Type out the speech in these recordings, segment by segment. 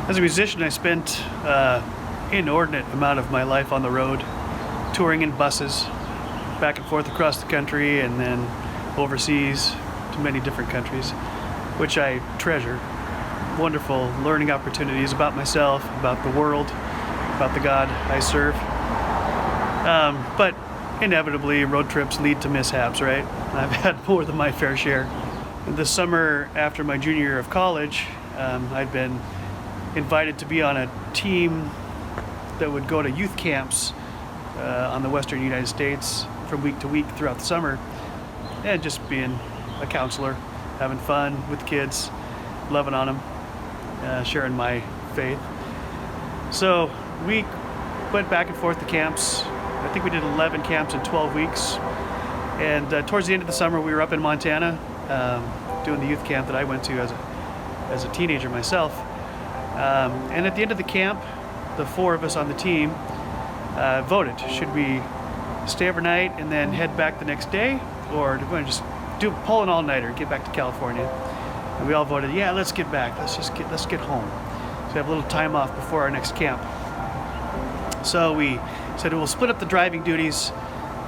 As a musician, I spent inordinate amount of my life on the road, touring in buses, back and forth across the country and then overseas to many different countries, which I treasure. Wonderful learning opportunities about myself, about the world, about the God I serve. But inevitably, road trips lead to mishaps, right? I've had more than my fair share. This summer, after my junior year of college, I'd been invited to be on a team that would go to youth camps on the western United States from week to week throughout the summer, and just being a counselor, having fun with kids, loving on them, sharing my faith. So we went back and forth to camps. I think we did 11 camps in 12 weeks. And towards the end of the summer, we were up in Montana doing the youth camp that I went to as a teenager myself. And at the end of the camp, the four of us on the team voted. Should we stay overnight and then head back the next day, or do we want to just pull an all-nighter, get back to California? And we all voted, yeah, let's get back. Let's get home. So we have a little time off before our next camp. So we said we'll split up the driving duties,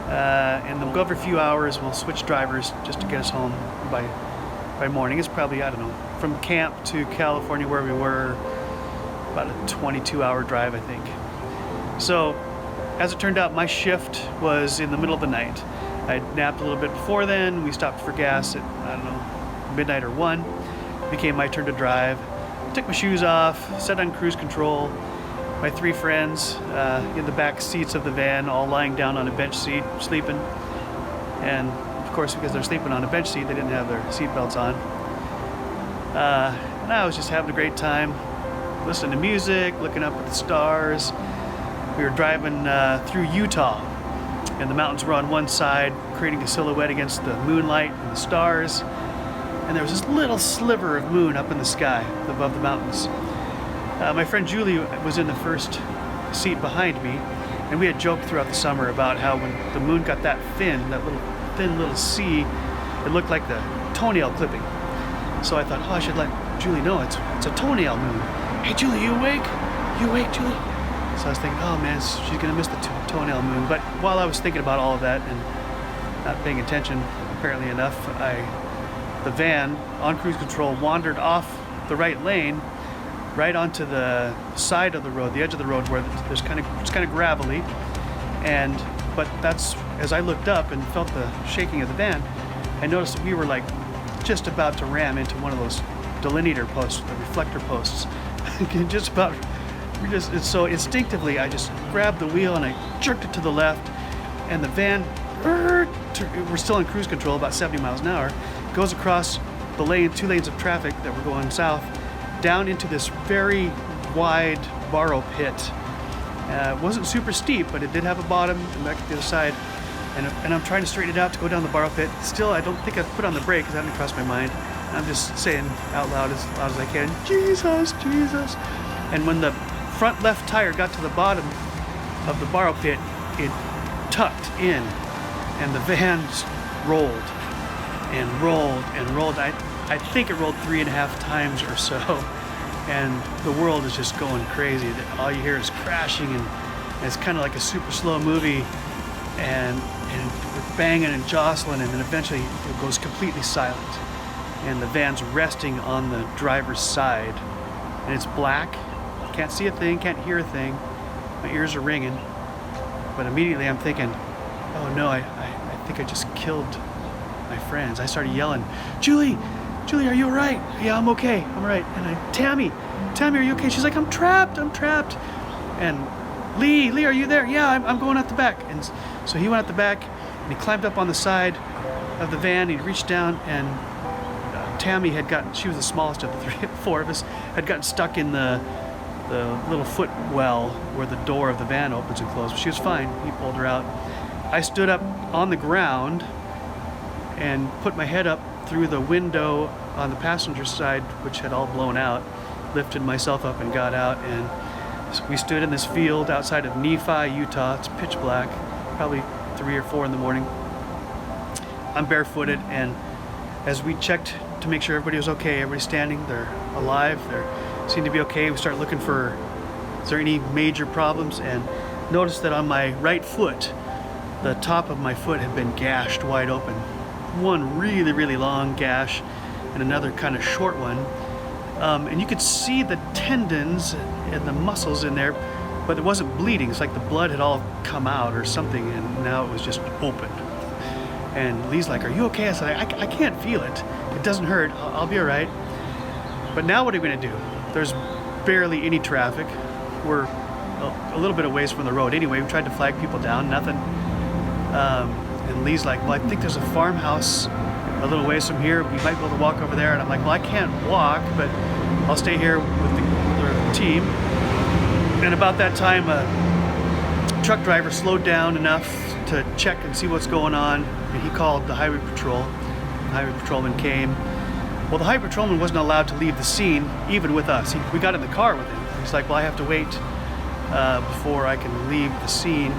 and then we'll go over a few hours. We'll switch drivers just to get us home by morning. It's probably, I don't know, from camp to California where we were, about a 22-hour drive, I think. So as it turned out, my shift was in the middle of the night. I napped a little bit before then. We stopped for gas at, I don't know, midnight or 1. It became my turn to drive. Took my shoes off, set on cruise control. My three friends in the back seats of the van, all lying down on a bench seat, sleeping. And of course, because they're sleeping on a bench seat, they didn't have their seatbelts on. And I was just having a great time, listening to music, looking up at the stars. We were driving through Utah, and the mountains were on one side, creating a silhouette against the moonlight and the stars. And there was this little sliver of moon up in the sky above the mountains. My friend Julie was in the first seat behind me, and we had joked throughout the summer about how when the moon got that thin, that thin little C, it looked like the toenail clipping. So I thought, oh, I should let Julie know it's a toenail moon. Hey Julie, you awake? You awake, Julie? So I was thinking, oh man, she's gonna miss the toenail moon. But while I was thinking about all of that and not paying attention, apparently enough, the van on cruise control wandered off the right lane, right onto the side of the road, the edge of the road where it's kind of gravelly. But that's, as I looked up and felt the shaking of the van, I noticed that we were like just about to ram into one of those delineator posts, the reflector posts. So instinctively, I just grabbed the wheel and I jerked it to the left, and the van, we're still in cruise control, about 70 miles an hour, goes across the two lanes of traffic that were going south, down into this very wide borrow pit. It wasn't super steep, but it did have a bottom, and back to the other side. And I'm trying to straighten it out to go down the borrow pit. Still, I don't think I've put on the brake because it hadn't crossed my mind. I'm just saying out loud as I can, Jesus, Jesus. And when the front left tire got to the bottom of the borrow pit, it tucked in, and the van rolled and rolled and rolled. I think it rolled 3.5 times or so, and the world is just going crazy. All you hear is crashing, and it's kind of like a super slow movie, and we're banging and jostling, and then eventually it goes completely silent, and the van's resting on the driver's side, and it's black. Can't see a thing, can't hear a thing. My ears are ringing, but immediately I'm thinking, oh no, I think I just killed my friends. I started yelling, Julie, are you all right? Yeah, I'm okay, I'm all right. And Tammy, are you okay? She's like, I'm trapped. And Lee, are you there? Yeah, I'm going out the back. And so he went out the back, and he climbed up on the side of the van. He reached down, and Tammy she was the smallest of the four of us, had gotten stuck in the little foot well where the door of the van opens and closes. She was fine. He pulled her out. I stood up on the ground and put my head up through the window on the passenger side, which had all blown out, lifted myself up and got out, and so we stood in this field outside of Nephi, Utah. It's pitch black, probably 3 or 4 in the morning. I'm barefooted, and as we checked to make sure everybody was okay, everybody's standing, they're alive, they're seemed to be okay. We started looking for, is there any major problems? And noticed that on my right foot, the top of my foot had been gashed wide open. One really, really long gash and another kind of short one. And you could see the tendons and the muscles in there, but it wasn't bleeding. It's like the blood had all come out or something, and now it was just open. And Lee's like, "Are you okay?" I said, I can't feel it. It doesn't hurt. I'll be all right. But now what are we gonna do? There's barely any traffic. We're a little bit of ways from the road. Anyway, we tried to flag people down, nothing. And Lee's like, "Well, I think there's a farmhouse a little ways from here. We might be able to walk over there." And I'm like, "Well, I can't walk, but I'll stay here with the team." And about that time, a truck driver slowed down enough to check and see what's going on. And he called the highway patrol. The highway patrolman came. Well, the highway patrolman wasn't allowed to leave the scene, even with us. We got in the car with him. He's like, "Well, I have to wait before I can leave the scene."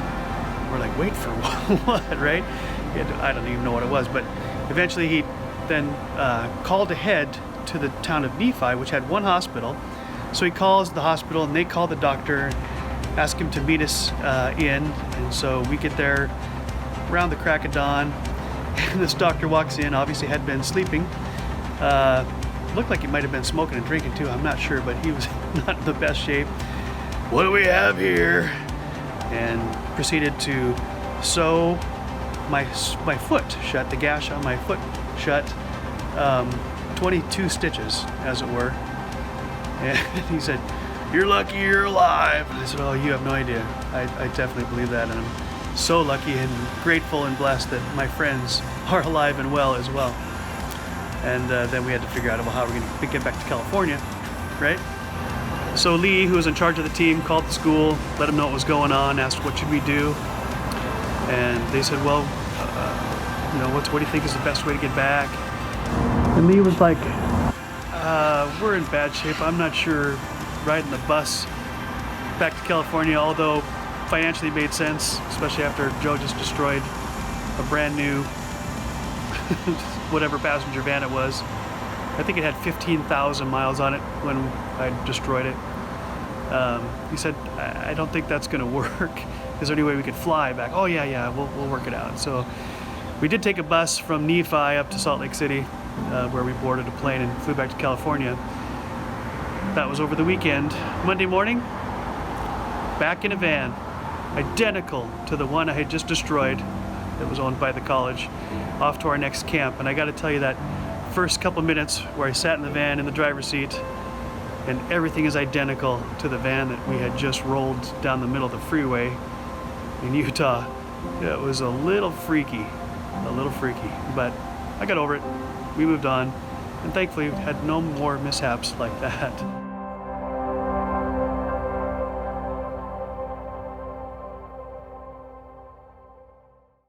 We're like, "Wait for what?" Right? I don't even know what it was, but eventually he then called ahead to the town of Nephi, which had one hospital. So he calls the hospital and they call the doctor, ask him to meet us in. And so we get there around the crack of dawn. And this doctor walks in, obviously had been sleeping. Looked like he might have been smoking and drinking too, I'm not sure, but he was not in the best shape. "What do we have here?" And proceeded to sew my foot shut, the gash on my foot shut, 22 stitches, as it were. And he said, "You're lucky you're alive." And I said, "Oh, you have no idea." I definitely believe that, and I'm so lucky and grateful and blessed that my friends are alive and well as well. And then we had to figure out how we're going to get back to California, right? So Lee, who was in charge of the team, called the school, let them know what was going on, asked what should we do. And they said, "Well, what do you think is the best way to get back?" And Lee was like, "We're in bad shape. I'm not sure riding the bus back to California, although financially made sense, especially after Joe just destroyed a brand new whatever passenger van it was. I think it had 15,000 miles on it when I destroyed it." He said, "I don't think that's going to work. Is there any way we could fly back?" "Oh yeah, we'll work it out." So we did take a bus from Nephi up to Salt Lake City, where we boarded a plane and flew back to California. That was over the weekend. Monday morning, back in a van, identical to the one I had just destroyed that was owned by the college, off to our next camp. And I got to tell you, that first couple minutes where I sat in the van in the driver's seat and everything is identical to the van that we had just rolled down the middle of the freeway in Utah, it was a little freaky, but I got over it. We moved on, and thankfully had no more mishaps like that.